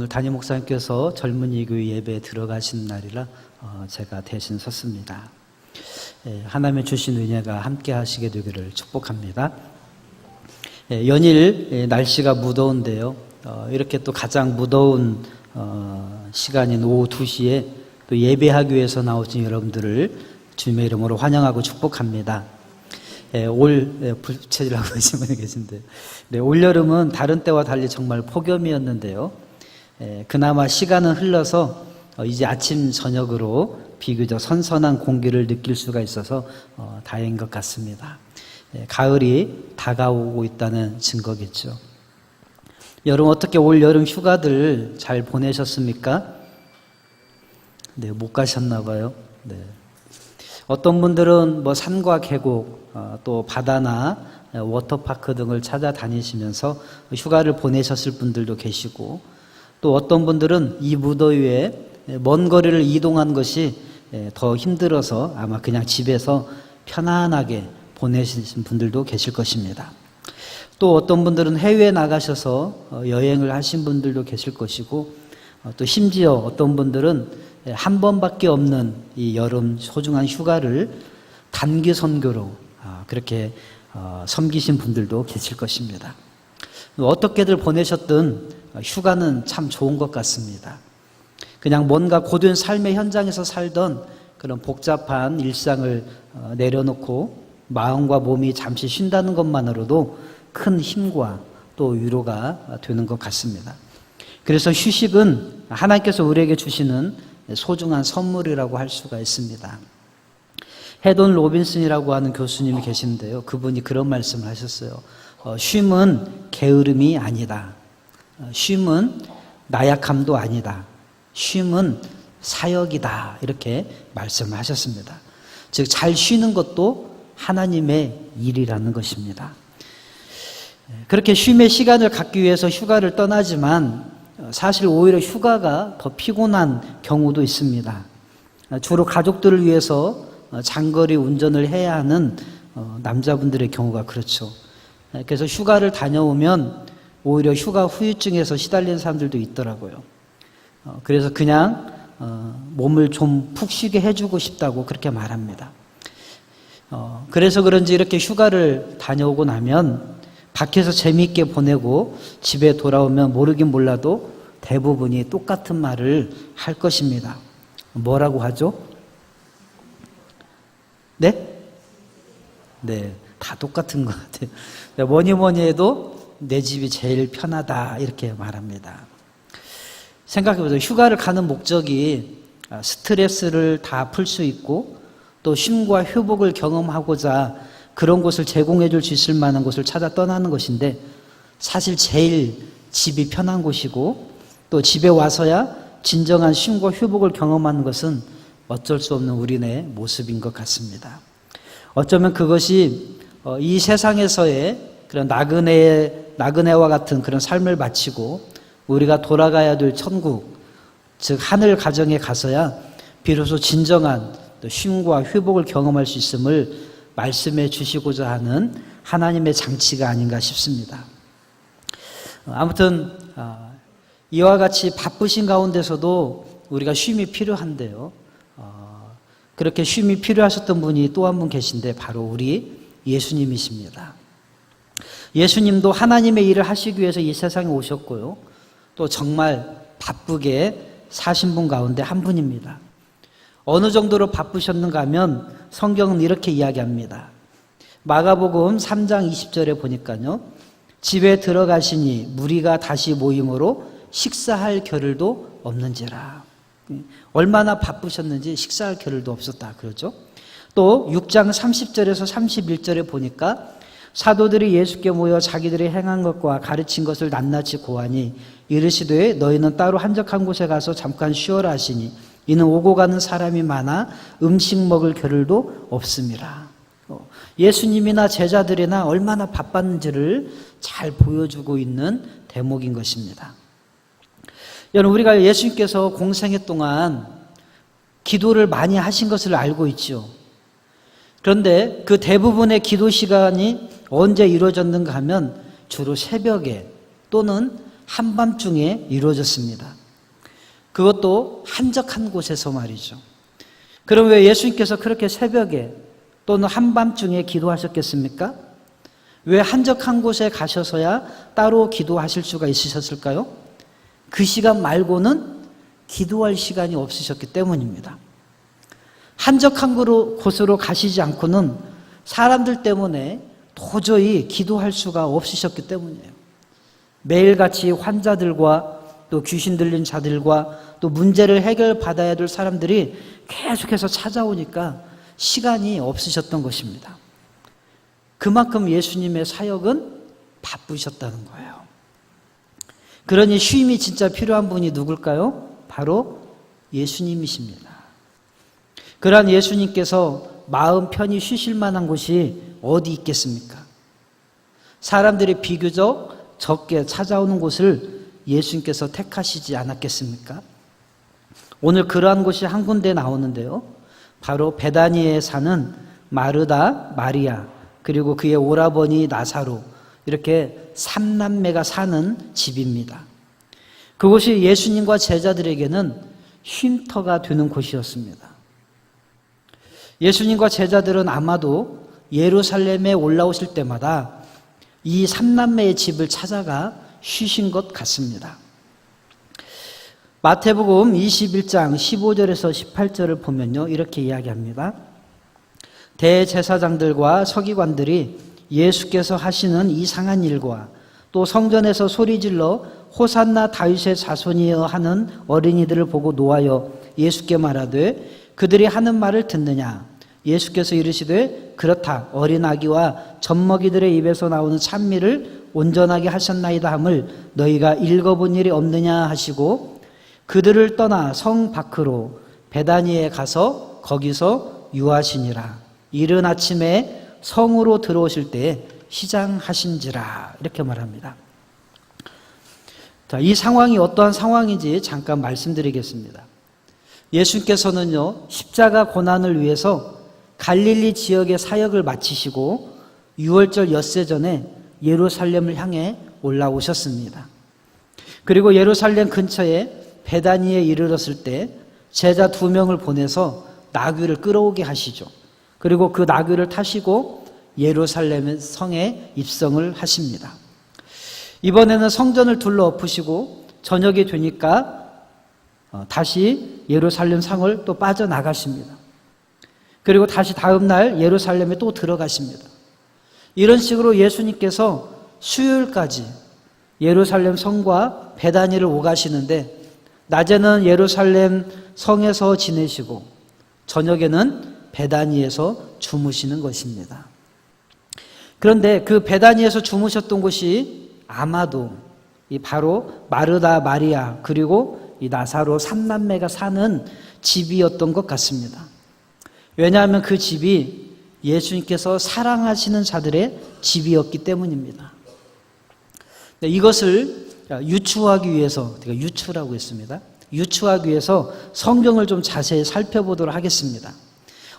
담임 목사님께서 젊은이 교회 예배에 들어가신 날이라 제가 대신 섰습니다. 하나님의 주신 은혜가 함께 하시게 되기를 축복합니다. 연일 날씨가 무더운데요. 이렇게 또 가장 무더운 시간인 오후 2시에 또 예배하기 위해서 나오신 여러분들을 주님의 이름으로 환영하고 축복합니다. 불체질하고 계신 분이 계신데요. 올여름은 다른 때와 달리 정말 폭염이었는데요. 그나마 시간은 흘러서 이제 아침 저녁으로 비교적 선선한 공기를 느낄 수가 있어서 다행인 것 같습니다. 가을이 다가오고 있다는 증거겠죠. 여러분 어떻게 올 여름 휴가들 잘 보내셨습니까? 네, 못 가셨나 봐요. 네. 어떤 분들은 산과 계곡, 또 바다나 워터파크 등을 찾아다니시면서 휴가를 보내셨을 분들도 계시고, 또 어떤 분들은 이 무더위에 먼 거리를 이동한 것이 더 힘들어서 아마 그냥 집에서 편안하게 보내신 분들도 계실 것입니다. 또 어떤 분들은 해외에 나가셔서 여행을 하신 분들도 계실 것이고, 또 심지어 어떤 분들은 한 번밖에 없는 이 여름 소중한 휴가를 단기 선교로 그렇게 섬기신 분들도 계실 것입니다. 어떻게들 보내셨든 휴가는 참 좋은 것 같습니다. 그냥 뭔가 고된 삶의 현장에서 살던 그런 복잡한 일상을 내려놓고 마음과 몸이 잠시 쉰다는 것만으로도 큰 힘과 또 위로가 되는 것 같습니다. 그래서 휴식은 하나님께서 우리에게 주시는 소중한 선물이라고 할 수가 있습니다. 헤돈 로빈슨이라고 하는 교수님이 계신데요. 그분이 그런 말씀을 하셨어요. 쉼은 게으름이 아니다. 쉼은 나약함도 아니다. 쉼은 사역이다. 이렇게 말씀을 하셨습니다. 즉, 잘 쉬는 것도 하나님의 일이라는 것입니다. 그렇게 쉼의 시간을 갖기 위해서 휴가를 떠나지만 사실 오히려 휴가가 더 피곤한 경우도 있습니다. 주로 가족들을 위해서 장거리 운전을 해야 하는 남자분들의 경우가 그렇죠. 그래서 휴가를 다녀오면 오히려 휴가 후유증에서 시달리는 사람들도 있더라고요. 그래서 그냥 몸을 좀 푹 쉬게 해주고 싶다고 그렇게 말합니다. 그래서 그런지 이렇게 휴가를 다녀오고 나면 밖에서 재미있게 보내고 집에 돌아오면 모르긴 몰라도 대부분이 똑같은 말을 할 것입니다. 뭐라고 하죠? 네? 네, 다 똑같은 것 같아요. 뭐니 해도 내 집이 제일 편하다 이렇게 말합니다. 생각해보세요. 휴가를 가는 목적이 스트레스를 다 풀 수 있고 또 쉼과 회복을 경험하고자 그런 곳을 제공해 줄 수 있을 만한 곳을 찾아 떠나는 것인데, 사실 제일 집이 편한 곳이고 또 집에 와서야 진정한 쉼과 회복을 경험하는 것은 어쩔 수 없는 우리네 모습인 것 같습니다. 어쩌면 그것이 이 세상에서의 그런 나그네와 같은 그런 삶을 마치고 우리가 돌아가야 될 천국, 즉 하늘 가정에 가서야 비로소 진정한 쉼과 회복을 경험할 수 있음을 말씀해 주시고자 하는 하나님의 장치가 아닌가 싶습니다. 아무튼 이와 같이 바쁘신 가운데서도 우리가 쉼이 필요한데요. 그렇게 쉼이 필요하셨던 분이 또 한 분 계신데 바로 우리 예수님이십니다. 예수님도 하나님의 일을 하시기 위해서 이 세상에 오셨고요. 또 정말 바쁘게 사신 분 가운데 한 분입니다. 어느 정도로 바쁘셨는가 하면 성경은 이렇게 이야기합니다. 마가복음 3장 20절에 보니까요. 집에 들어가시니 무리가 다시 모임으로 식사할 겨를도 없는지라. 얼마나 바쁘셨는지 식사할 겨를도 없었다 그러죠. 또 6장 30절에서 31절에 보니까 사도들이 예수께 모여 자기들이 행한 것과 가르친 것을 낱낱이 고하니 이르시되 너희는 따로 한적한 곳에 가서 잠깐 쉬어라 하시니 이는 오고 가는 사람이 많아 음식 먹을 겨를도 없음이라. 예수님이나 제자들이나 얼마나 바빴는지를 잘 보여주고 있는 대목인 것입니다. 여러분, 우리가 예수님께서 공생애 동안 기도를 많이 하신 것을 알고 있죠. 그런데 그 대부분의 기도 시간이 언제 이루어졌는가 하면 주로 새벽에 또는 한밤중에 이루어졌습니다. 그것도 한적한 곳에서 말이죠. 그럼 왜 예수님께서 그렇게 새벽에 또는 한밤중에 기도하셨겠습니까? 왜 한적한 곳에 가셔서야 따로 기도하실 수가 있으셨을까요? 그 시간 말고는 기도할 시간이 없으셨기 때문입니다. 한적한 곳으로 가시지 않고는 사람들 때문에 도저히 기도할 수가 없으셨기 때문이에요. 매일같이 환자들과 또 귀신 들린 자들과 또 문제를 해결받아야 될 사람들이 계속해서 찾아오니까 시간이 없으셨던 것입니다. 그만큼 예수님의 사역은 바쁘셨다는 거예요. 그러니 쉼이 진짜 필요한 분이 누굴까요? 바로 예수님이십니다. 그러한 예수님께서 마음 편히 쉬실 만한 곳이 어디 있겠습니까? 사람들이 비교적 적게 찾아오는 곳을 예수님께서 택하시지 않았겠습니까? 오늘 그러한 곳이 한 군데 나오는데요. 바로 베다니에 사는 마르다, 마리아, 그리고 그의 오라버니 나사로, 이렇게 삼남매가 사는 집입니다. 그곳이 예수님과 제자들에게는 쉼터가 되는 곳이었습니다. 예수님과 제자들은 아마도 예루살렘에 올라오실 때마다 이 삼남매의 집을 찾아가 쉬신 것 같습니다. 마태복음 21장 15절에서 18절을 보면요, 이렇게 이야기합니다. 대제사장들과 서기관들이 예수께서 하시는 이상한 일과 또 성전에서 소리질러 호산나 다윗의 자손이여 하는 어린이들을 보고 노하여 예수께 말하되 그들이 하는 말을 듣느냐? 예수께서 이르시되 그렇다. 어린 아기와 젖먹이들의 입에서 나오는 찬미를 온전하게 하셨나이다 함을 너희가 읽어본 일이 없느냐 하시고 그들을 떠나 성 밖으로 베다니에 가서 거기서 유하시니라. 이른 아침에 성으로 들어오실 때 시장하신지라. 이렇게 말합니다. 자, 이 상황이 어떠한 상황인지 잠깐 말씀드리겠습니다. 예수님께서는요, 십자가 고난을 위해서 갈릴리 지역의 사역을 마치시고 6월절 엿새 전에 예루살렘을 향해 올라오셨습니다. 그리고 예루살렘 근처에 베다니에 이르렀을 때 제자 2명을 보내서 나귀를 끌어오게 하시죠. 그리고 그 나귀를 타시고 예루살렘 성에 입성을 하십니다. 이번에는 성전을 둘러엎으시고 저녁이 되니까 다시 예루살렘 성을 또 빠져나가십니다. 그리고 다시 다음 날 예루살렘에 또 들어가십니다. 이런 식으로 예수님께서 수요일까지 예루살렘 성과 베다니를 오가시는데 낮에는 예루살렘 성에서 지내시고 저녁에는 베다니에서 주무시는 것입니다. 그런데 그 베다니에서 주무셨던 곳이 아마도 바로 마르다, 마리아, 그리고 이 나사로 삼남매가 사는 집이었던 것 같습니다. 왜냐하면 그 집이 예수님께서 사랑하시는 자들의 집이었기 때문입니다. 이것을 유추하기 위해서, 제가 유추라고 했습니다. 유추하기 위해서 성경을 좀 자세히 살펴보도록 하겠습니다.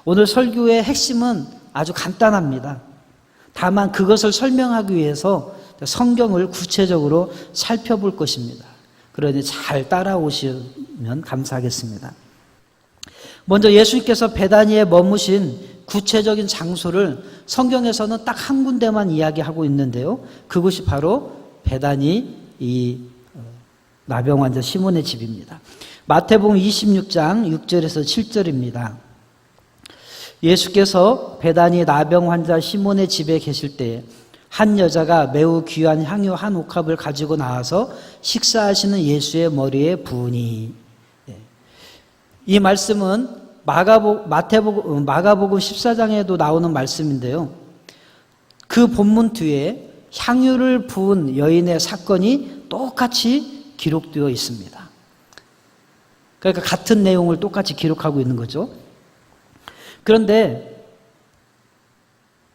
오늘 설교의 핵심은 아주 간단합니다. 다만 그것을 설명하기 위해서 성경을 구체적으로 살펴볼 것입니다. 그러니 잘 따라오시면 감사하겠습니다. 먼저 예수님께서 베다니에 머무신 구체적인 장소를 성경에서는 딱 한 군데만 이야기하고 있는데요. 그것이 바로 베다니 이 나병 환자 시몬의 집입니다. 마태복음 26장 6절에서 7절입니다. 예수께서 베다니 나병 환자 시몬의 집에 계실 때 한 여자가 매우 귀한 향유 한 옥합을 가지고 나와서 식사하시는 예수의 머리에 부으니, 이 말씀은 마가복음 14장에도 나오는 말씀인데요. 그 본문 뒤에 향유를 부은 여인의 사건이 똑같이 기록되어 있습니다. 그러니까 같은 내용을 똑같이 기록하고 있는 거죠. 그런데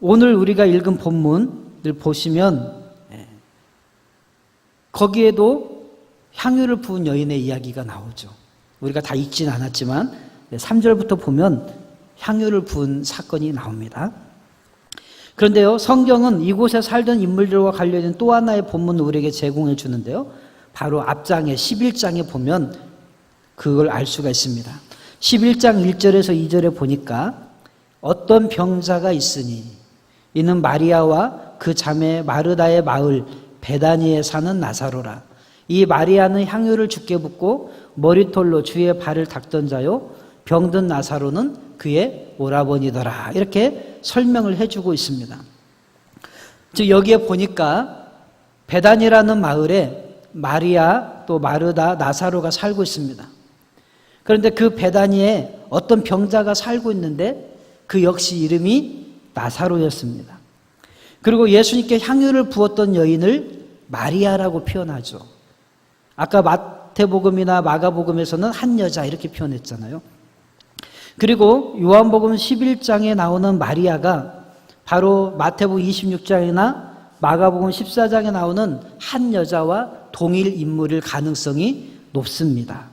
오늘 우리가 읽은 본문을 보시면 거기에도 향유를 부은 여인의 이야기가 나오죠. 우리가 다 읽진 않았지만 3절부터 보면 향유를 부은 사건이 나옵니다. 그런데요, 성경은 이곳에 살던 인물들과 관련된 또 하나의 본문을 우리에게 제공해 주는데요. 바로 앞장에 11장에 보면 그걸 알 수가 있습니다. 11장 1절에서 2절에 보니까 어떤 병자가 있으니 이는 마리아와 그 자매 마르다의 마을 베다니에 사는 나사로라. 이 마리아는 향유를 주께 붓고 머리털로 주의 발을 닦던 자요 병든 나사로는 그의 오라버니더라. 이렇게 설명을 해주고 있습니다. 즉 여기에 보니까 베단이라는 마을에 마리아 또 마르다 나사로가 살고 있습니다. 그런데 그 베다니에 어떤 병자가 살고 있는데 그 역시 이름이 나사로였습니다. 그리고 예수님께 향유를 부었던 여인을 마리아라고 표현하죠. 아까 마태복음이나 마가복음에서는 한 여자 이렇게 표현했잖아요. 그리고 요한복음 11장에 나오는 마리아가 바로 마태복음 26장이나 마가복음 14장에 나오는 한 여자와 동일 인물일 가능성이 높습니다.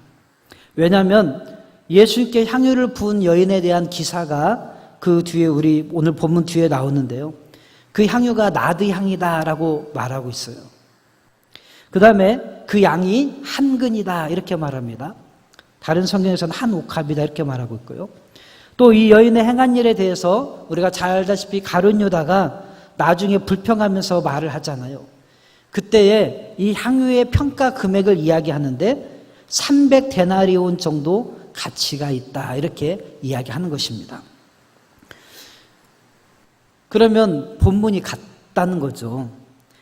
왜냐하면 예수님께 향유를 부은 여인에 대한 기사가 그 뒤에 우리 오늘 본문 뒤에 나오는데요. 그 향유가 나드 향이다라고 말하고 있어요. 그 다음에 그 양이 한 근이다 이렇게 말합니다. 다른 성경에서는 한 옥합이다 이렇게 말하고 있고요. 또 이 여인의 행한 일에 대해서 우리가 잘 알다시피 가룟 유다가 나중에 불평하면서 말을 하잖아요. 그때에 이 향유의 평가 금액을 이야기하는데 300데나리온 정도 가치가 있다 이렇게 이야기하는 것입니다. 그러면 본문이 같다는 거죠.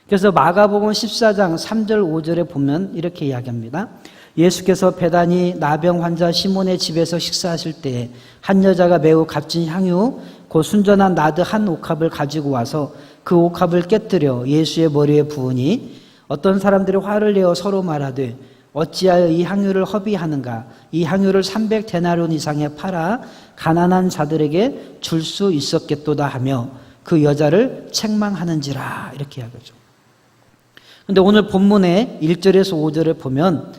그래서 마가복음 14장 3절 5절에 보면 이렇게 이야기합니다. 예수께서 베다니 나병 환자 시몬의 집에서 식사하실 때 한 여자가 매우 값진 향유 곧 순전한 나드 한 옥합을 가지고 와서 그 옥합을 깨뜨려 예수의 머리에 부으니 어떤 사람들이 화를 내어 서로 말하되 어찌하여 이 향유를 허비하는가? 이 향유를 300데나리온 이상에 팔아 가난한 자들에게 줄 수 있었겠도다 하며 그 여자를 책망하는지라 이렇게 이야기하죠. 그런데 오늘 본문의 1절에서 5절에 보면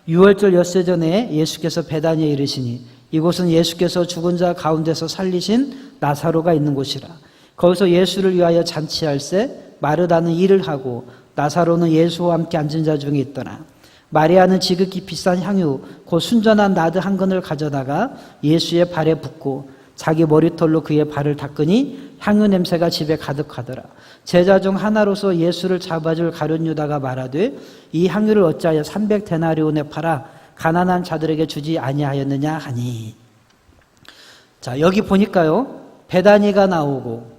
6월절 엿새 전에 예수께서 베다니에 이르시니 이곳은 예수께서 죽은 자 가운데서 살리신 나사로가 있는 곳이라. 거기서 예수를 위하여 잔치할세 마르다는 일을 하고 나사로는 예수와 함께 앉은 자 중에 있더라. 마리아는 지극히 비싼 향유 곧 순전한 나드 한 근을 가져다가 예수의 발에 붓고 자기 머리털로 그의 발을 닦으니 향유 냄새가 집에 가득하더라. 제자 중 하나로서 예수를 잡아줄 가룟 유다가 말하되 이 향유를 어찌하여 300데나리온에 팔아 가난한 자들에게 주지 아니하였느냐 하니. 자, 여기 보니까요 베다니가 나오고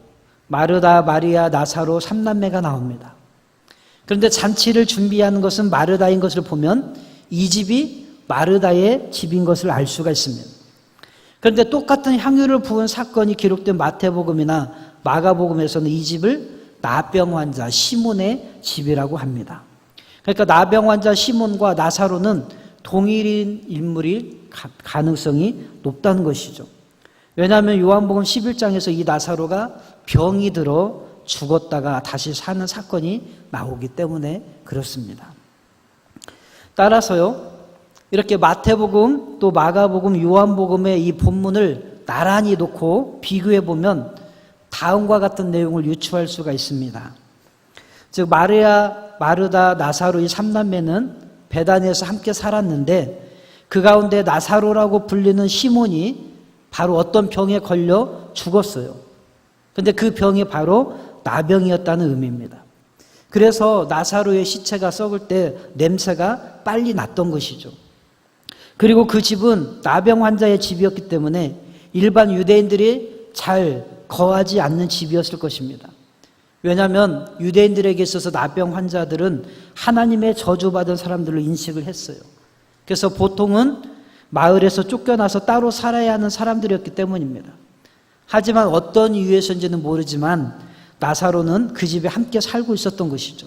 마르다, 마리아, 나사로 3남매가 나옵니다. 그런데 잔치를 준비하는 것은 마르다인 것을 보면 이 집이 마르다의 집인 것을 알 수가 있습니다. 그런데 똑같은 향유를 부은 사건이 기록된 마태복음이나 마가복음에서는 이 집을 나병 환자 시몬의 집이라고 합니다. 그러니까 나병 환자 시몬과 나사로는 동일인 인물일 가능성이 높다는 것이죠. 왜냐하면 요한복음 11장에서 이 나사로가 병이 들어 죽었다가 다시 사는 사건이 나오기 때문에 그렇습니다. 따라서요, 이렇게 마태복음 또 마가복음 요한복음의 이 본문을 나란히 놓고 비교해 보면 다음과 같은 내용을 유추할 수가 있습니다. 즉 마리아, 마르다, 나사로 이 3남매는 베다니에서 함께 살았는데 그 가운데 나사로라고 불리는 시몬이 바로 어떤 병에 걸려 죽었어요. 그런데 그 병이 바로 나병이었다는 의미입니다. 그래서 나사로의 시체가 썩을 때 냄새가 빨리 났던 것이죠. 그리고 그 집은 나병 환자의 집이었기 때문에 일반 유대인들이 잘 거하지 않는 집이었을 것입니다. 왜냐하면 유대인들에게 있어서 나병 환자들은 하나님의 저주받은 사람들로 인식을 했어요. 그래서 보통은 마을에서 쫓겨나서 따로 살아야 하는 사람들이었기 때문입니다. 하지만 어떤 이유에서인지는 모르지만 나사로는 그 집에 함께 살고 있었던 것이죠.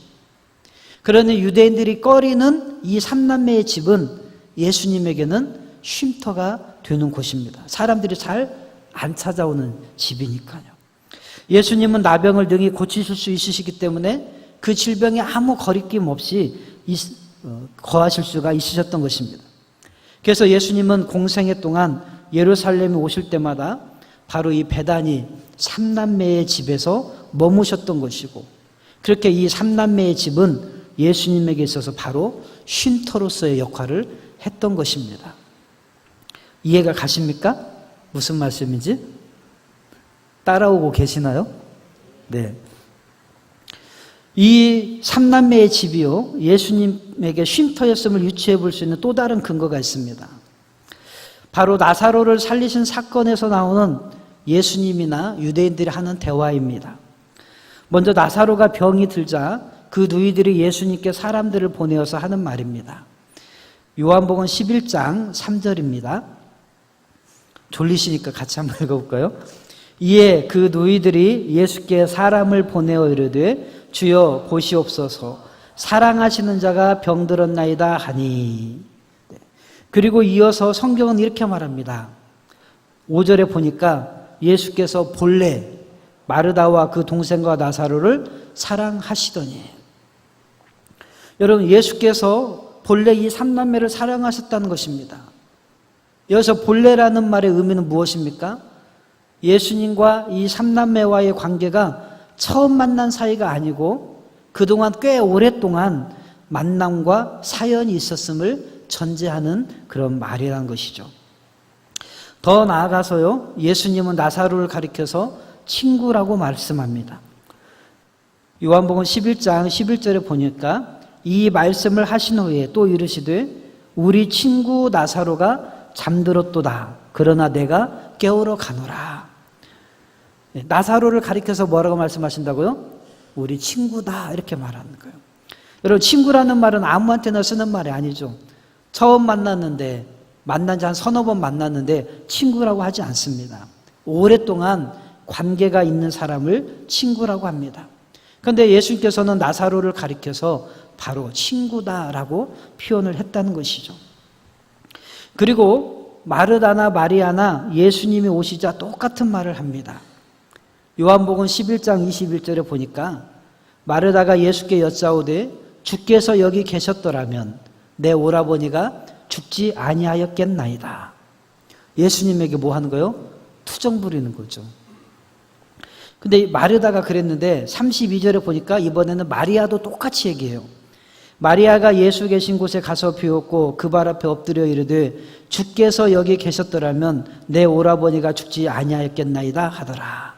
그러니 유대인들이 꺼리는 이 3남매의 집은 예수님에게는 쉼터가 되는 곳입니다. 사람들이 잘 안 찾아오는 집이니까요. 예수님은 나병을 능히 고치실 수 있으시기 때문에 그 질병에 아무 거리낌 없이 거하실 수가 있으셨던 것입니다. 그래서 예수님은 공생애 동안 예루살렘에 오실 때마다 바로 이 베다니 3남매의 집에서 머무셨던 것이고, 그렇게 이 3남매의 집은 예수님에게 있어서 바로 쉼터로서의 역할을 했던 것입니다. 이해가 가십니까? 무슨 말씀인지? 따라오고 계시나요? 네. 이 삼남매의 집이요, 예수님에게 쉼터였음을 유추해 볼 수 있는 또 다른 근거가 있습니다. 바로 나사로를 살리신 사건에서 나오는 예수님이나 유대인들이 하는 대화입니다. 먼저 나사로가 병이 들자 그 누이들이 예수님께 사람들을 보내어서 하는 말입니다. 요한복음 11장 3절입니다. 졸리시니까 같이 한번 읽어볼까요? 이에 그 누이들이 예수께 사람을 보내어 이르되 주여 보시옵소서 사랑하시는 자가 병들었나이다 하니. 그리고 이어서 성경은 이렇게 말합니다. 5절에 보니까 예수께서 본래 마르다와 그 동생과 나사로를 사랑하시더니. 여러분, 예수께서 본래 이 삼남매를 사랑하셨다는 것입니다. 여기서 본래라는 말의 의미는 무엇입니까? 예수님과 이 삼남매와의 관계가 처음 만난 사이가 아니고 그동안 꽤 오랫동안 만남과 사연이 있었음을 전제하는 그런 말이라는 것이죠. 더 나아가서요, 예수님은 나사로를 가리켜서 친구라고 말씀합니다. 요한복음 11장 11절에 보니까 이 말씀을 하신 후에 또 이르시되 우리 친구 나사로가 잠들었도다. 그러나 내가 깨우러 가노라. 나사로를 가리켜서 뭐라고 말씀하신다고요? 우리 친구다, 이렇게 말하는 거예요. 여러분, 친구라는 말은 아무한테나 쓰는 말이 아니죠. 처음 만났는데, 만난 지 한 서너 번 만났는데 친구라고 하지 않습니다. 오랫동안 관계가 있는 사람을 친구라고 합니다. 그런데 예수님께서는 나사로를 가리켜서 바로 친구다라고 표현을 했다는 것이죠. 그리고 마르다나 마리아나 예수님이 오시자 똑같은 말을 합니다. 요한복음 11장 21절에 보니까 마르다가 예수께 여짜오되 주께서 여기 계셨더라면 내 오라버니가 죽지 아니하였겠나이다. 예수님에게 뭐 하는 거예요? 투정 부리는 거죠. 근데 마르다가 그랬는데 32절에 보니까 이번에는 마리아도 똑같이 얘기해요. 마리아가 예수 계신 곳에 가서 비웠고 그 발 앞에 엎드려 이르되 주께서 여기 계셨더라면 내 오라버니가 죽지 아니하였겠나이다 하더라.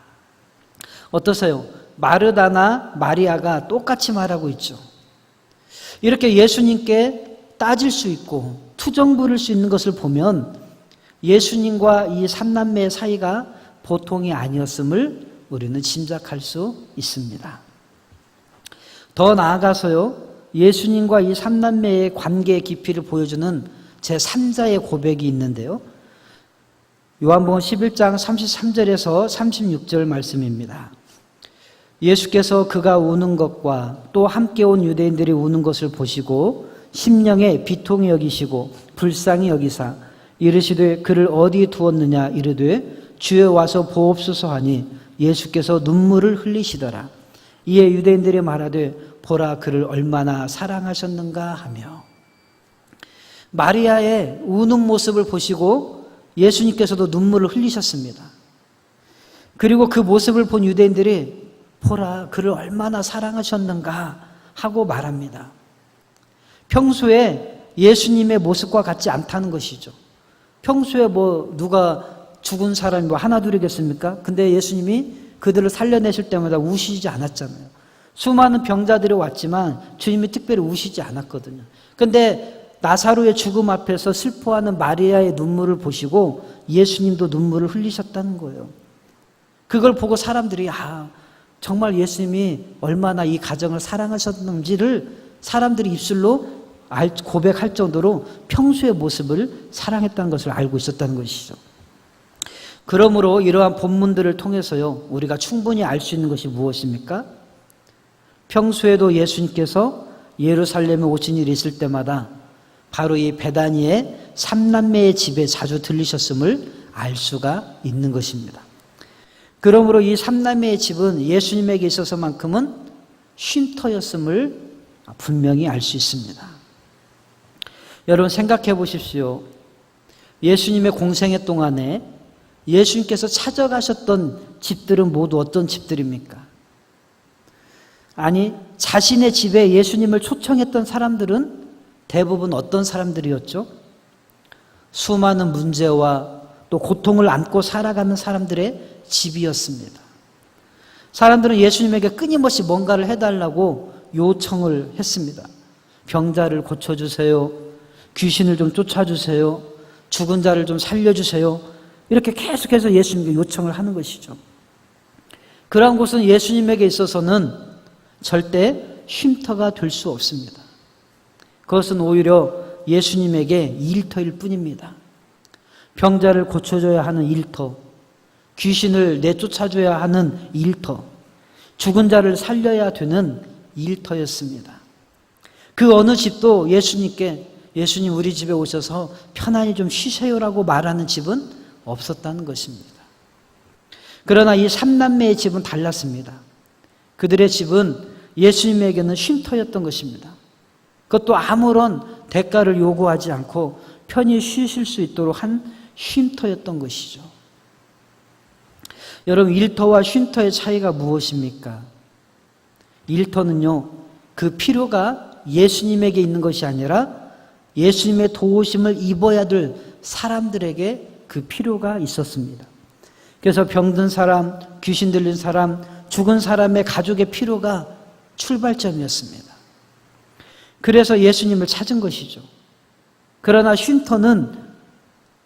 어떠세요? 마르다나 마리아가 똑같이 말하고 있죠. 이렇게 예수님께 따질 수 있고 투정 부릴 수 있는 것을 보면 예수님과 이 삼남매의 사이가 보통이 아니었음을 우리는 짐작할 수 있습니다. 더 나아가서요, 예수님과 이 삼남매의 관계의 깊이를 보여주는 제3자의 고백이 있는데요. 요한복음 11장 33절에서 36절 말씀입니다. 예수께서 그가 우는 것과 또 함께 온 유대인들이 우는 것을 보시고 심령에 비통히 여기시고 불쌍히 여기사 이르시되 그를 어디 두었느냐 이르되 주여 와서 보옵소서 하니 예수께서 눈물을 흘리시더라. 이에 유대인들이 말하되 보라 그를 얼마나 사랑하셨는가 하며. 마리아의 우는 모습을 보시고 예수님께서도 눈물을 흘리셨습니다. 그리고 그 모습을 본 유대인들이 보라 그를 얼마나 사랑하셨는가 하고 말합니다. 평소에 예수님의 모습과 같지 않다는 것이죠. 평소에 뭐 누가 죽은 사람이 뭐 하나둘이겠습니까? 근데 예수님이 그들을 살려내실 때마다 우시지 않았잖아요. 수많은 병자들이 왔지만 주님이 특별히 우시지 않았거든요. 근데 나사로의 죽음 앞에서 슬퍼하는 마리아의 눈물을 보시고 예수님도 눈물을 흘리셨다는 거예요. 그걸 보고 사람들이 정말 예수님이 얼마나 이 가정을 사랑하셨는지를 사람들이 입술로 고백할 정도로 평소의 모습을 사랑했다는 것을 알고 있었다는 것이죠. 그러므로 이러한 본문들을 통해서요, 우리가 충분히 알 수 있는 것이 무엇입니까? 평소에도 예수님께서 예루살렘에 오신 일이 있을 때마다 바로 이 베다니의 삼남매의 집에 자주 들리셨음을 알 수가 있는 것입니다. 그러므로 이 삼남매의 집은 예수님에게 있어서만큼은 쉼터였음을 분명히 알 수 있습니다. 여러분 생각해 보십시오. 예수님의 공생애 동안에 예수님께서 찾아가셨던 집들은 모두 어떤 집들입니까? 아니, 자신의 집에 예수님을 초청했던 사람들은 대부분 어떤 사람들이었죠? 수많은 문제와 또 고통을 안고 살아가는 사람들의 집이었습니다. 사람들은 예수님에게 끊임없이 뭔가를 해달라고 요청을 했습니다. 병자를 고쳐주세요. 귀신을 좀 쫓아주세요. 죽은 자를 좀 살려주세요. 이렇게 계속해서 예수님께 요청을 하는 것이죠. 그러한 곳은 예수님에게 있어서는 절대 쉼터가 될 수 없습니다. 그것은 오히려 예수님에게 일터일 뿐입니다. 병자를 고쳐줘야 하는 일터, 귀신을 내쫓아줘야 하는 일터, 죽은 자를 살려야 되는 일터였습니다. 그 어느 집도 예수님 우리 집에 오셔서 편안히 좀 쉬세요라고 말하는 집은 없었다는 것입니다. 그러나 이 삼남매의 집은 달랐습니다. 그들의 집은 예수님에게는 쉼터였던 것입니다. 그것도 아무런 대가를 요구하지 않고 편히 쉬실 수 있도록 한 쉼터였던 것이죠. 여러분, 일터와 쉼터의 차이가 무엇입니까? 일터는요, 그 필요가 예수님에게 있는 것이 아니라 예수님의 도우심을 입어야 될 사람들에게 그 필요가 있었습니다. 그래서 병든 사람, 귀신 들린 사람, 죽은 사람의 가족의 필요가 출발점이었습니다. 그래서 예수님을 찾은 것이죠. 그러나 쉼터는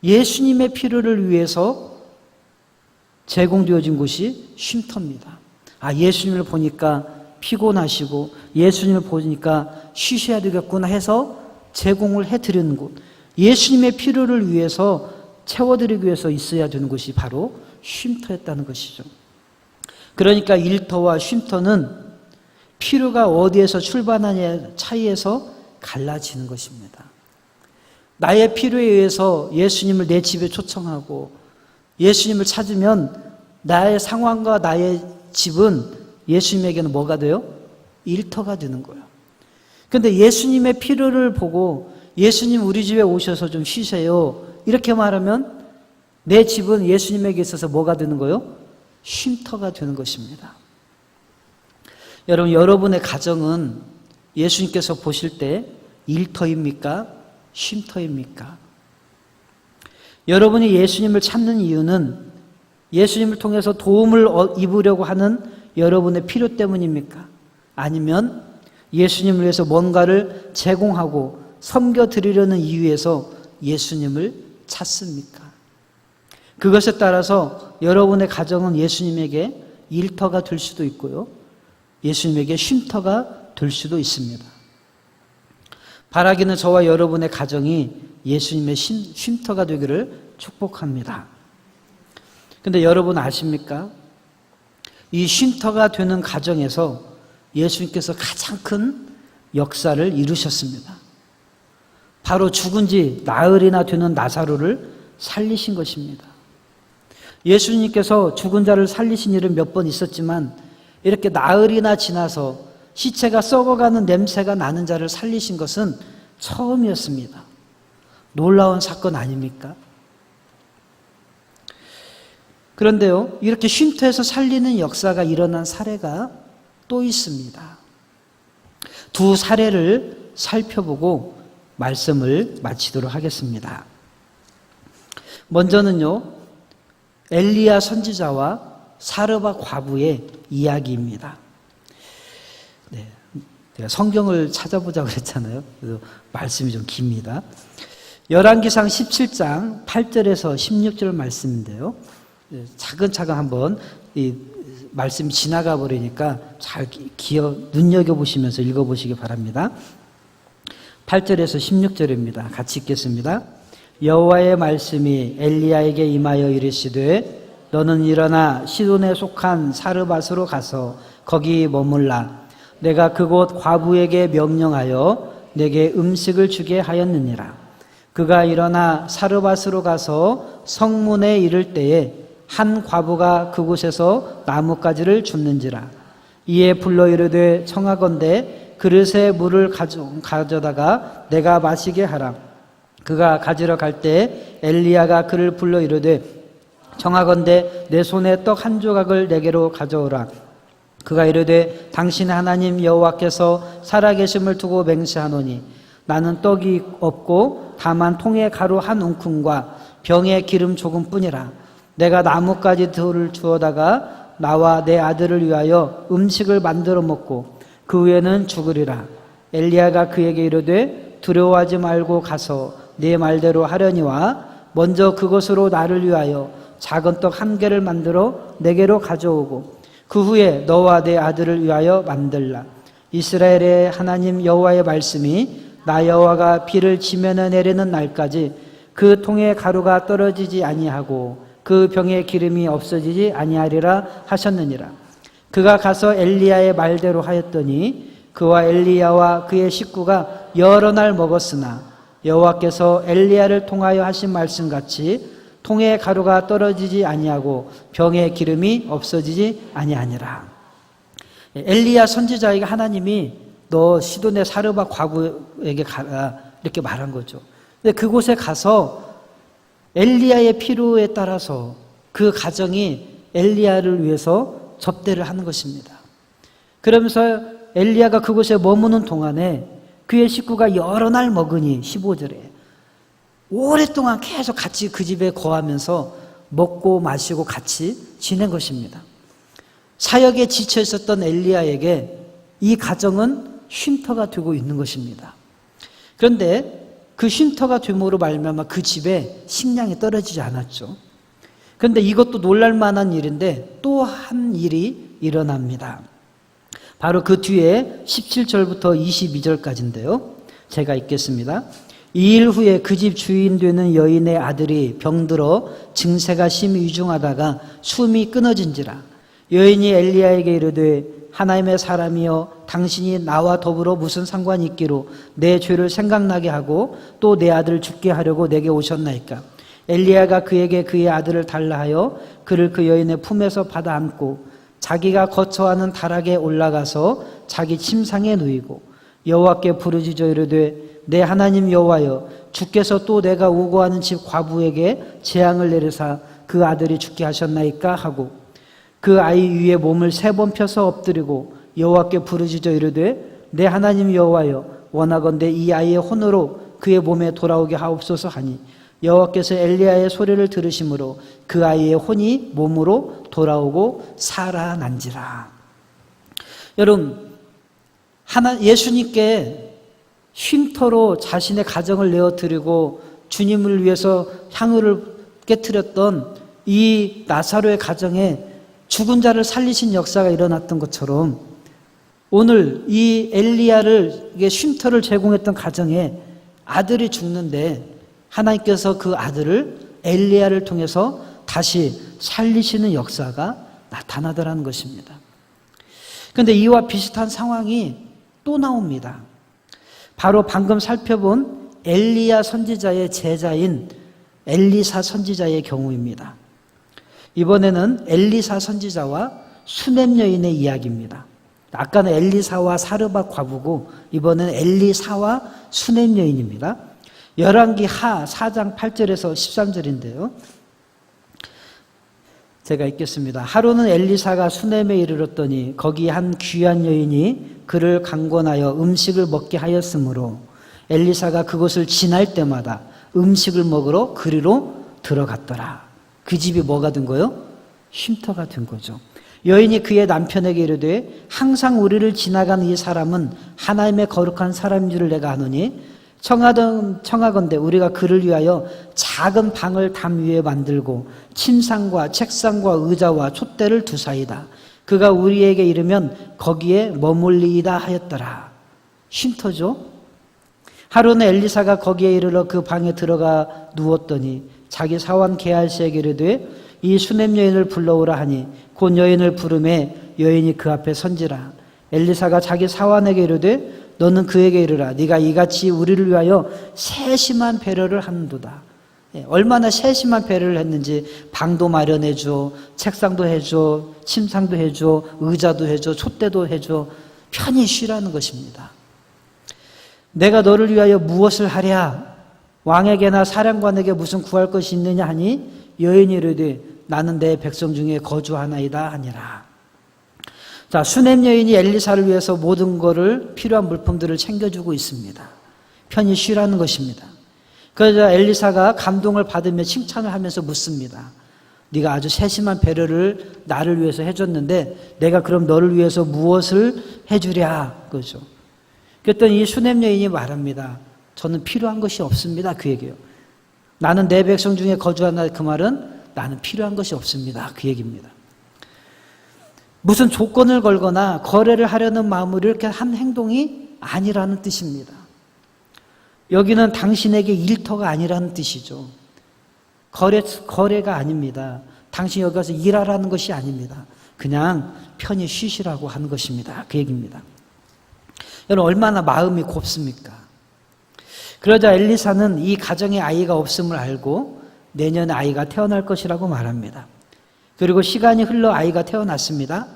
예수님의 필요를 위해서 제공되어진 곳이 쉼터입니다. 예수님을 보니까 피곤하시고 예수님을 보니까 쉬셔야 되겠구나 해서 제공을 해드리는 곳, 예수님의 필요를 위해서 채워드리기 위해서 있어야 되는 곳이 바로 쉼터였다는 것이죠. 그러니까 일터와 쉼터는 필요가 어디에서 출발하냐의 차이에서 갈라지는 것입니다. 나의 필요에 의해서 예수님을 내 집에 초청하고 예수님을 찾으면 나의 상황과 나의 집은 예수님에게는 뭐가 돼요? 일터가 되는 거예요. 그런데 예수님의 필요를 보고 예수님 우리 집에 오셔서 좀 쉬세요 이렇게 말하면 내 집은 예수님에게 있어서 뭐가 되는 거예요? 쉼터가 되는 것입니다. 여러분, 여러분의 가정은 예수님께서 보실 때 일터입니까? 쉼터입니까? 여러분이 예수님을 찾는 이유는 예수님을 통해서 도움을 입으려고 하는 여러분의 필요 때문입니까? 아니면 예수님을 위해서 뭔가를 제공하고 섬겨드리려는 이유에서 예수님을 찾습니까? 그것에 따라서 여러분의 가정은 예수님에게 일터가 될 수도 있고요, 예수님에게 쉼터가 될 수도 있습니다. 바라기는 저와 여러분의 가정이 예수님의 쉼터가 되기를 축복합니다. 그런데 여러분 아십니까? 이 쉼터가 되는 가정에서 예수님께서 가장 큰 역사를 이루셨습니다. 바로 죽은 지 나흘이나 되는 나사로를 살리신 것입니다. 예수님께서 죽은 자를 살리신 일은 몇 번 있었지만 이렇게 나흘이나 지나서 시체가 썩어가는 냄새가 나는 자를 살리신 것은 처음이었습니다. 놀라운 사건 아닙니까? 그런데요, 이렇게 쉼터에서 살리는 역사가 일어난 사례가 또 있습니다. 두 사례를 살펴보고 말씀을 마치도록 하겠습니다. 먼저는요, 엘리야 선지자와 사르밧 과부의 이야기입니다. 네, 제가 성경을 찾아보자고 그랬잖아요. 그래서 말씀이 좀 깁니다. 열왕기상 17장 8절에서 16절 말씀인데요. 차근차근 한번 이 말씀이 지나가 버리니까 잘 눈여겨보시면서 읽어보시기 바랍니다. 8절에서 16절입니다. 같이 읽겠습니다. 여호와의 말씀이 엘리야에게 임하여 이르시되 너는 일어나 시돈에 속한 사르밧으로 가서 거기 머물라. 내가 그곳 과부에게 명령하여 내게 음식을 주게 하였느니라. 그가 일어나 사르밧으로 가서 성문에 이를 때에 한 과부가 그곳에서 나뭇가지를 줍는지라. 이에 불러 이르되 청하건대 그릇에 물을 가져다가 내가 마시게 하라. 그가 가지러 갈 때 엘리야가 그를 불러 이르되 청하건대 내 손에 떡 한 조각을 내게로 가져오라. 그가 이르되 당신의 하나님 여호와께서 살아계심을 두고 맹세하노니 나는 떡이 없고 다만 통에 가루 한 움큼과 병에 기름 조금뿐이라. 내가 나뭇가지 돌을 주어다가 나와 내 아들을 위하여 음식을 만들어 먹고 그 후에는 죽으리라. 엘리야가 그에게 이르되 두려워하지 말고 가서 네 말대로 하려니와 먼저 그것으로 나를 위하여 작은 떡 한 개를 만들어 내게로 가져오고 그 후에 너와 내 아들을 위하여 만들라. 이스라엘의 하나님 여호와의 말씀이 나 여호와가 비를 지면에 내리는 날까지 그 통에 가루가 떨어지지 아니하고 그 병에 기름이 없어지지 아니하리라 하셨느니라. 그가 가서 엘리야의 말대로 하였더니 그와 엘리야와 그의 식구가 여러 날 먹었으나 여호와께서 엘리야를 통하여 하신 말씀같이 통에 가루가 떨어지지 아니하고 병에 기름이 없어지지 아니하니라. 엘리야 선지자에게 하나님이 너 시돈의 사르밧 과부에게 가라 이렇게 말한 거죠. 근데 그곳에 가서 엘리야의 필요에 따라서 그 가정이 엘리야를 위해서 접대를 하는 것입니다. 그러면서 엘리야가 그곳에 머무는 동안에 그의 식구가 여러 날 먹으니 15절에 오랫동안 계속 같이 그 집에 거하면서 먹고 마시고 같이 지낸 것입니다. 사역에 지쳐 있었던 엘리야에게 이 가정은 쉼터가 되고 있는 것입니다. 그런데 그 쉼터가 됨으로 말미암아 그 집에 식량이 떨어지지 않았죠. 그런데 이것도 놀랄만한 일인데 또 한 일이 일어납니다. 바로 그 뒤에 17절부터 22절까지인데요. 제가 읽겠습니다. 2일 후에 그 집 주인 되는 여인의 아들이 병들어 증세가 심히 위중하다가 숨이 끊어진지라. 여인이 엘리야에게 이르되 하나님의 사람이여 당신이 나와 더불어 무슨 상관이 있기로 내 죄를 생각나게 하고 또 내 아들을 죽게 하려고 내게 오셨나이까. 엘리야가 그에게 그의 아들을 달라 하여 그를 그 여인의 품에서 받아 안고 자기가 거처하는 다락에 올라가서 자기 침상에 누이고 여호와께 부르짖어 이르되 내 하나님 여호와여 주께서 또 내가 오고 하는 집 과부에게 재앙을 내리사 그 아들이 죽게 하셨나이까 하고 그 아이 위에 몸을 3번 펴서 엎드리고 여호와께 부르짖어 이르되 내 하나님 여호와여 원하건대 이 아이의 혼으로 그의 몸에 돌아오게 하옵소서 하니 여호와께서 엘리야의 소리를 들으심으로 그 아이의 혼이 몸으로 돌아오고 살아난지라. 여러분, 예수님께 쉼터로 자신의 가정을 내어드리고 주님을 위해서 향유를 깨트렸던 이 나사로의 가정에 죽은 자를 살리신 역사가 일어났던 것처럼 오늘 이 엘리야를 쉼터를 제공했던 가정에 아들이 죽는데 하나님께서 그 아들을 엘리야를 통해서 다시 살리시는 역사가 나타나더라는 것입니다. 그런데 이와 비슷한 상황이 또 나옵니다. 바로 방금 살펴본 엘리야 선지자의 제자인 엘리사 선지자의 경우입니다. 이번에는 엘리사 선지자와 수넴 여인의 이야기입니다. 아까는 엘리사와 사르밧 과부고 이번에는 엘리사와 수넴 여인입니다. 열왕기 하 4장 8절에서 13절인데요. 제가 읽겠습니다. 하루는 엘리사가 수넴에 이르렀더니 거기 한 귀한 여인이 그를 강권하여 음식을 먹게 하였으므로 엘리사가 그곳을 지날 때마다 음식을 먹으러 그리로 들어갔더라. 그 집이 뭐가 된 거예요? 쉼터가 된 거죠. 여인이 그의 남편에게 이르되 항상 우리를 지나가는 이 사람은 하나님의 거룩한 사람인 줄을 내가 아노니 청하건대 우리가 그를 위하여 작은 방을 담 위에 만들고 침상과 책상과 의자와 촛대를 두사이다. 그가 우리에게 이르면 거기에 머물리이다 하였더라. 쉼터죠. 하루는 엘리사가 거기에 이르러 그 방에 들어가 누웠더니 자기 사원 게하시에게 이르되 이 수넴 여인을 불러오라 하니 곧 여인을 부르매 여인이 그 앞에 선지라. 엘리사가 자기 사원에게 이르되 너는 그에게 이르라. 네가 이같이 우리를 위하여 세심한 배려를 하는도다. 얼마나 세심한 배려를 했는지 방도 마련해줘, 책상도 해줘, 침상도 해줘, 의자도 해줘, 촛대도 해줘. 편히 쉬라는 것입니다. 내가 너를 위하여 무엇을 하랴? 왕에게나 사령관에게 무슨 구할 것이 있느냐 하니 여인이 이르되 나는 내 백성 중에 거주하나이다 하니라. 자, 수넴 여인이 엘리사를 위해서 모든 것을 필요한 물품들을 챙겨주고 있습니다. 편히 쉬라는 것입니다. 그러자 엘리사가 감동을 받으며 칭찬을 하면서 묻습니다. 네가 아주 세심한 배려를 나를 위해서 해줬는데 내가 그럼 너를 위해서 무엇을 해주랴? 그죠. 그랬더니 이 슈넴 여인이 말합니다. 저는 필요한 것이 없습니다. 그 얘기예요. 나는 내 백성 중에 거주한다. 그 말은 나는 필요한 것이 없습니다. 그 얘기입니다. 무슨 조건을 걸거나 거래를 하려는 마음으로 이렇게 한 행동이 아니라는 뜻입니다. 여기는 당신에게 일터가 아니라는 뜻이죠. 거래가 아닙니다. 당신이 여기 가서 일하라는 것이 아닙니다. 그냥 편히 쉬시라고 하는 것입니다. 그 얘기입니다. 여러분 얼마나 마음이 곱습니까? 그러자 엘리사는 이 가정에 아이가 없음을 알고 내년에 아이가 태어날 것이라고 말합니다. 그리고 시간이 흘러 아이가 태어났습니다.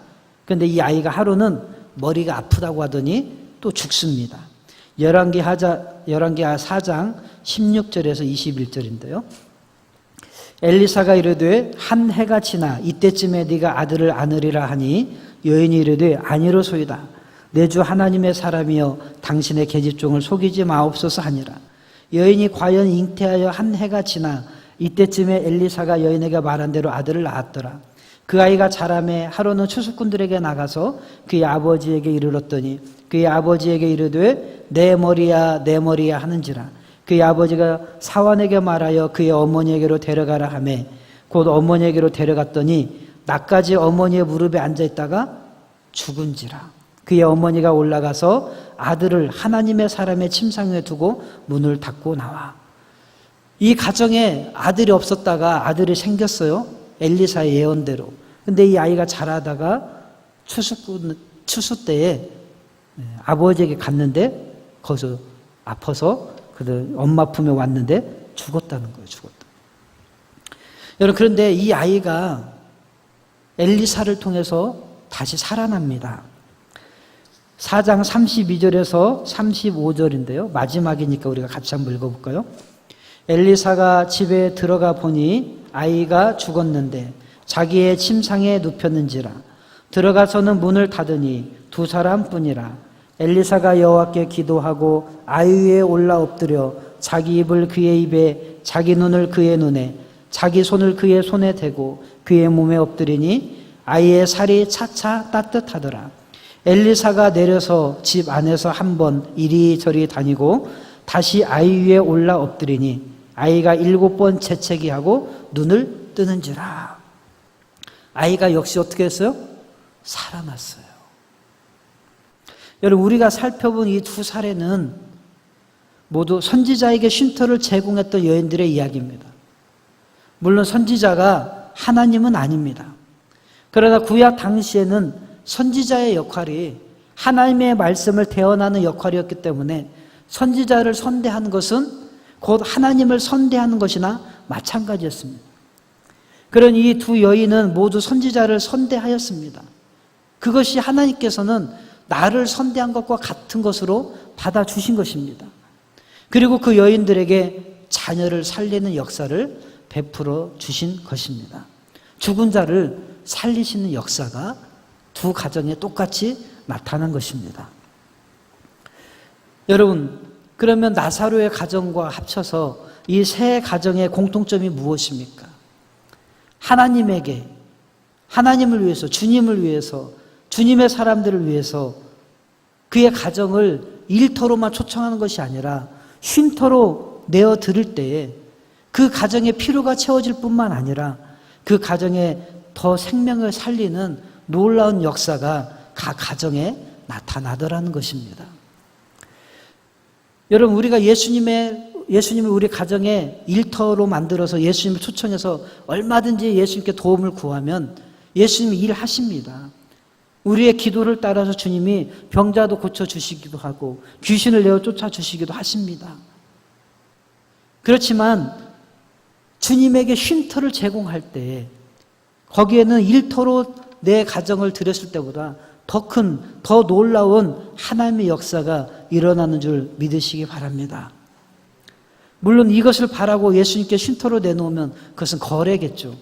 그런데 이 아이가 하루는 머리가 아프다고 하더니 또 죽습니다. 열왕기하 4장 16절에서 21절인데요. 엘리사가 이르되 한 해가 지나 이때쯤에 네가 아들을 안으리라 하니 여인이 이르되 아니로소이다. 내 주 하나님의 사람이여 당신의 계집종을 속이지 마옵소서 하니라. 여인이 과연 잉태하여 한 해가 지나 이때쯤에 엘리사가 여인에게 말한 대로 아들을 낳았더라. 그 아이가 자라매 하루는 추수꾼들에게 나가서 그의 아버지에게 이르렀더니 그의 아버지에게 이르되 내 머리야 내 머리야 하는지라. 그의 아버지가 사환에게 말하여 그의 어머니에게로 데려가라 하매 곧 어머니에게로 데려갔더니 낮까지 어머니의 무릎에 앉아있다가 죽은지라. 그의 어머니가 올라가서 아들을 하나님의 사람의 침상에 두고 문을 닫고 나와. 이 가정에 아들이 없었다가 아들이 생겼어요. 엘리사의 예언대로. 근데 이 아이가 자라다가 추수 때에 아버지에게 갔는데 거기서 아파서 그들 엄마 품에 왔는데 죽었다는 거예요. 죽었다. 여러분 그런데 이 아이가 엘리사를 통해서 다시 살아납니다. 4장 32절에서 35절인데요. 마지막이니까 우리가 같이 한번 읽어볼까요? 엘리사가 집에 들어가 보니 아이가 죽었는데 자기의 침상에 눕혔는지라. 들어가서는 문을 닫으니 두 사람뿐이라. 엘리사가 여호와께 기도하고 아이 위에 올라 엎드려 자기 입을 그의 입에 자기 눈을 그의 눈에 자기 손을 그의 손에 대고 그의 몸에 엎드리니 아이의 살이 차차 따뜻하더라. 엘리사가 내려서 집 안에서 한번 이리저리 다니고 다시 아이 위에 올라 엎드리니 아이가 7번 재채기하고 눈을 뜨는지라. 아이가 역시 어떻게 했어요? 살아났어요. 여러분 우리가 살펴본 이 두 사례는 모두 선지자에게 쉼터를 제공했던 여인들의 이야기입니다. 물론 선지자가 하나님은 아닙니다. 그러나 구약 당시에는 선지자의 역할이 하나님의 말씀을 대언하는 역할이었기 때문에 선지자를 선대하는 것은 곧 하나님을 선대하는 것이나 마찬가지였습니다. 그런 이 두 여인은 모두 선지자를 선대하였습니다. 그것이 하나님께서는 나를 선대한 것과 같은 것으로 받아주신 것입니다. 그리고 그 여인들에게 자녀를 살리는 역사를 베풀어 주신 것입니다. 죽은 자를 살리시는 역사가 두 가정에 똑같이 나타난 것입니다. 여러분, 그러면 나사로의 가정과 합쳐서 이 세 가정의 공통점이 무엇입니까? 하나님에게, 하나님을 위해서, 주님을 위해서, 주님의 사람들을 위해서 그의 가정을 일터로만 초청하는 것이 아니라 쉼터로 내어 드릴 때에 그 가정의 필요가 채워질 뿐만 아니라 그 가정에 더 생명을 살리는 놀라운 역사가 각 가정에 나타나더라는 것입니다. 여러분 우리가 예수님을 우리 가정에 일터로 만들어서 예수님을 초청해서 얼마든지 예수님께 도움을 구하면 예수님이 일하십니다. 우리의 기도를 따라서 주님이 병자도 고쳐주시기도 하고 귀신을 내어 쫓아주시기도 하십니다. 그렇지만 주님에게 쉼터를 제공할 때 거기에는 일터로 내 가정을 드렸을 때보다 더 큰, 더 놀라운 하나님의 역사가 일어나는 줄 믿으시기 바랍니다. 물론 이것을 바라고 예수님께 쉼터로 내놓으면 그것은 거래겠죠.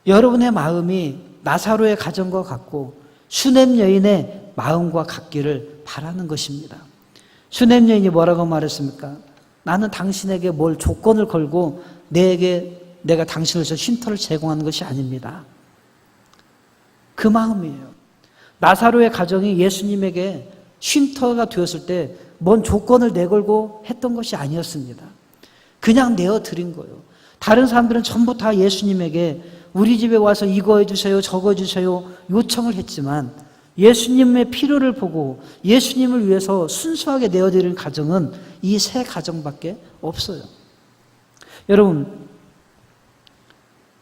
여러분의 마음이 나사로의 가정과 같고 슈넴 여인의 마음과 같기를 바라는 것입니다. 슈넴 여인이 뭐라고 말했습니까? 나는 당신에게 뭘 조건을 걸고 내가 당신을 위해서 쉼터를 제공하는 것이 아닙니다. 그 마음이에요. 나사로의 가정이 예수님에게 쉼터가 되었을 때 뭔 조건을 내걸고 했던 것이 아니었습니다. 그냥 내어드린 거예요. 다른 사람들은 전부 다 예수님에게 우리 집에 와서 이거 해주세요, 저거 해주세요 요청을 했지만 예수님의 필요를 보고 예수님을 위해서 순수하게 내어드리는 가정은 이 세 가정밖에 없어요. 여러분,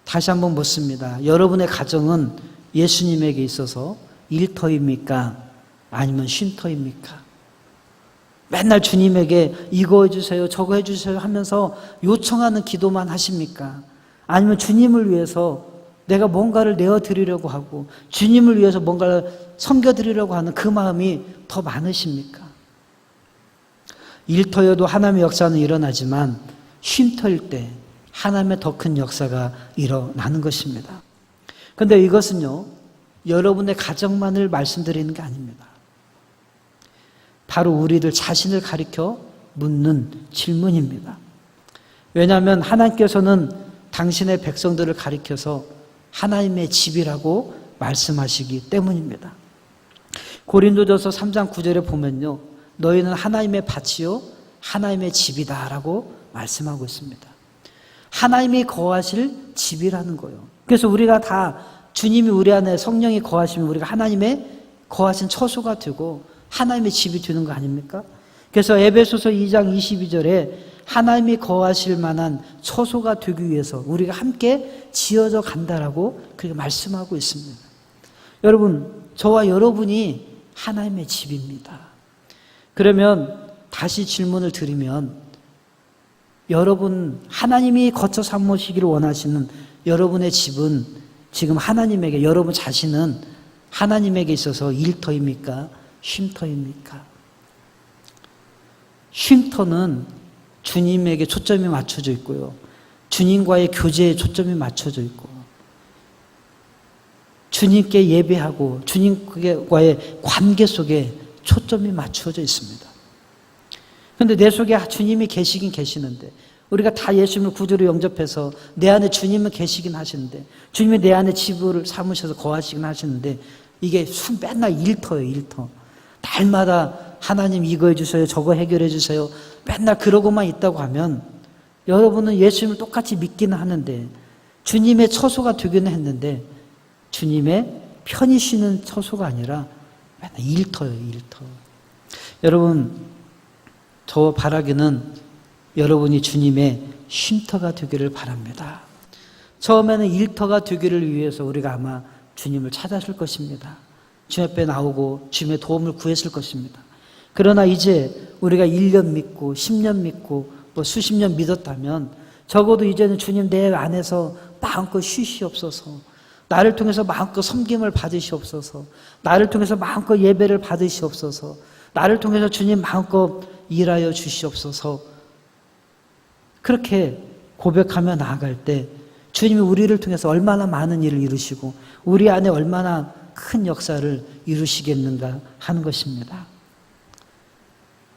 다시 한번 묻습니다. 여러분의 가정은 예수님에게 있어서 일터입니까? 아니면 쉼터입니까? 맨날 주님에게 이거 해주세요, 저거 해주세요 하면서 요청하는 기도만 하십니까? 아니면 주님을 위해서 내가 뭔가를 내어드리려고 하고 주님을 위해서 뭔가를 섬겨드리려고 하는 그 마음이 더 많으십니까? 일터여도 하나님의 역사는 일어나지만 쉼터일 때 하나님의 더 큰 역사가 일어나는 것입니다. 그런데 이것은요, 여러분의 가정만을 말씀드리는 게 아닙니다. 바로 우리들 자신을 가리켜 묻는 질문입니다. 왜냐하면 하나님께서는 당신의 백성들을 가리켜서 하나님의 집이라고 말씀하시기 때문입니다. 고린도전서 3장 9절에 보면요, 너희는 하나님의 밭이요 하나님의 집이다 라고 말씀하고 있습니다. 하나님이 거하실 집이라는 거예요. 그래서 우리가 다 주님이 우리 안에 성령이 거하시면 우리가 하나님의 거하신 처소가 되고 하나님의 집이 되는 거 아닙니까? 그래서 에베소서 2장 22절에 하나님이 거하실 만한 처소가 되기 위해서 우리가 함께 지어져 간다라고 그렇게 말씀하고 있습니다. 여러분, 저와 여러분이 하나님의 집입니다. 그러면 다시 질문을 드리면, 여러분, 하나님이 거쳐 삼으시기를 원하시는 여러분의 집은 지금 하나님에게, 여러분 자신은 하나님에게 있어서 일터입니까? 쉼터입니까? 쉼터는 주님에게 초점이 맞춰져 있고요, 주님과의 교제에 초점이 맞춰져 있고, 주님께 예배하고 주님과의 관계 속에 초점이 맞춰져 있습니다. 그런데 내 속에 주님이 계시긴 계시는데, 우리가 다 예수님을 구주로 영접해서 내 안에 주님은 계시긴 하시는데, 주님이 내 안에 집을 삼으셔서 거하시긴 하시는데, 이게 맨날 일터예요, 일터. 날마다 하나님 이거 해주세요, 저거 해결해 주세요, 맨날 그러고만 있다고 하면 여러분은 예수님을 똑같이 믿기는 하는데 주님의 처소가 되기는 했는데 주님의 편히 쉬는 처소가 아니라 맨날 일터예요, 일터. 여러분, 저 바라기는 여러분이 주님의 쉼터가 되기를 바랍니다. 처음에는 일터가 되기를 위해서 우리가 아마 주님을 찾았을 것입니다. 주님 앞에 나오고 주님의 도움을 구했을 것입니다. 그러나 이제 우리가 1년 믿고 10년 믿고 뭐 수십 년 믿었다면 적어도 이제는 주님 내 안에서 마음껏 쉬시옵소서, 나를 통해서 마음껏 섬김을 받으시옵소서, 나를 통해서 마음껏 예배를 받으시옵소서, 나를 통해서 주님 마음껏 일하여 주시옵소서, 그렇게 고백하며 나아갈 때 주님이 우리를 통해서 얼마나 많은 일을 이루시고 우리 안에 얼마나 큰 역사를 이루시겠는가 하는 것입니다.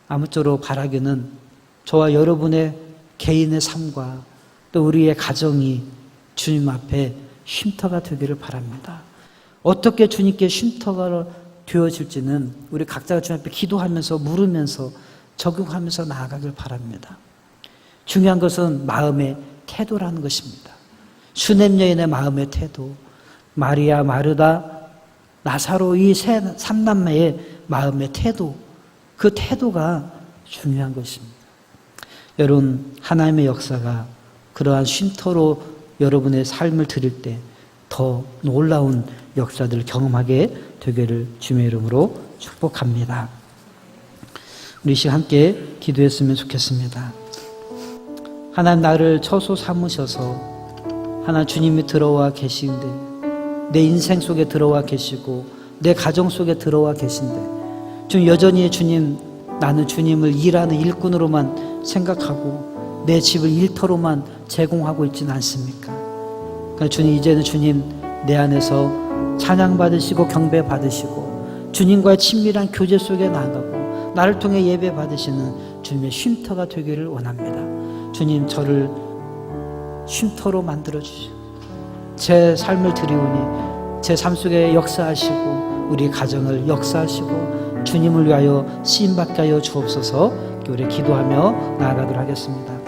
아무쪼록 바라기는 저와 여러분의 개인의 삶과 또 우리의 가정이 주님 앞에 쉼터가 되기를 바랍니다. 어떻게 주님께 쉼터가 되어질지는 우리 각자가 주님 앞에 기도하면서 물으면서 적용하면서 나아가길 바랍니다. 중요한 것은 마음의 태도라는 것입니다. 수냄 여인의 마음의 태도, 마리아, 마르다, 나사로 이 삼남매의 마음의 태도, 그 태도가 중요한 것입니다. 여러분, 하나님의 역사가 그러한 쉼터로 여러분의 삶을 드릴 때 더 놀라운 역사들을 경험하게 되기를 주님의 이름으로 축복합니다. 우리 시간 함께 기도했으면 좋겠습니다. 하나님, 나를 처소 삼으셔서 하나님 주님이 들어와 계시는데, 내 인생 속에 들어와 계시고 내 가정 속에 들어와 계신데 지금 여전히 주님, 나는 주님을 일하는 일꾼으로만 생각하고 내 집을 일터로만 제공하고 있지는 않습니까? 그러니까 주님, 이제는 주님 내 안에서 찬양받으시고 경배받으시고 주님과의 친밀한 교제 속에 나아가고 나를 통해 예배받으시는 주님의 쉼터가 되기를 원합니다. 주님, 저를 쉼터로 만들어 주시고 제 삶을 드리오니 제 삶 속에 역사하시고 우리 가정을 역사하시고 주님을 위하여 쓰임받게 하여 주옵소서. 우리 기도하며 나아가도록 하겠습니다.